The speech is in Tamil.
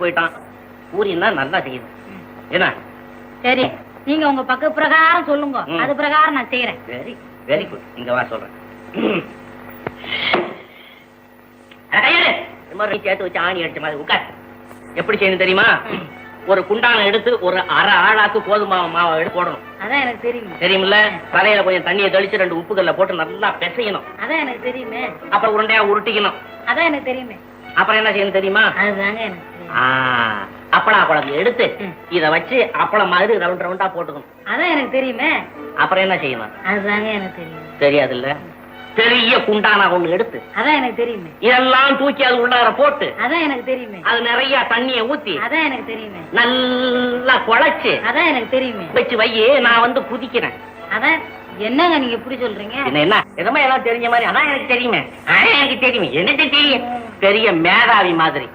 போயிட்டான். பூரின்னா நல்லா செய்யணும். என்ன? சரி, நீங்க உங்க பக்க பிரகாரம் சொல்லுங்க. அது பிரகாரம் நான் செய்யறேன். Very very good. இங்க வா சொல்றேன். சேர்த்து வச்சு ஆணி அடிச்ச மாதிரி உட்கார். எப்படி செய்யணும் தெரியுமா? ஒரு குண்டான எடுத்து ஒரு அரை ஆளாக்கு கோதுமை மாவை எடுத்து போடணும். அதான் எனக்கு தெரியுமே. தெரியுமில்ல? தலையில கொஞ்சம் தண்ணியை தெளிச்சு 2 உப்புக்கல்ல போட்டு நல்லா பிசையணும். அதான் எனக்கு தெரியுமே. அப்புறம் உருண்டையா உருட்டிக்கணும். அதான் எனக்கு தெரியுமே. அப்புறம் என்ன செய்யணும் தெரியுமா? அதுதாங்க எனக்கு தெரியும். அப்பளா குழம்பு எடுத்து இத வச்சு அப்பளம் மாதிரி ரவுண்ட் ரவுண்டா போட்டுக்கணும். அதான் எனக்கு தெரியுமே. அப்புறம் என்ன செய்யணும்? அதுதாங்க எனக்கு தெரியும். தெரியாது இல்ல? பெரிய குண்டானா ஒண்ணு எடுத்து அதான் எனக்கு தெரியுமே. இதெல்லாம் தூக்கி அது உள்ளார போட்டு அதான் எனக்கு தெரியுமே. அது நிறைய தண்ணியை ஊத்தி அதான் எனக்கு தெரியுமே. நல்லா குழைச்சு அதான் எனக்கு தெரியுமே. வச்சு வையே, நான் வந்து குதிக்கிறேன். அதான் என்னங்க நீங்க எப்படி சொல்றீங்க? என்ன எதமா எல்லாம் தெரிஞ்ச மாதிரி? அதான் எனக்கு தெரியுமே. எனக்கு தெரியுமே. எனக்கு தெரியும். பெரிய மேதாவி மாதிரி.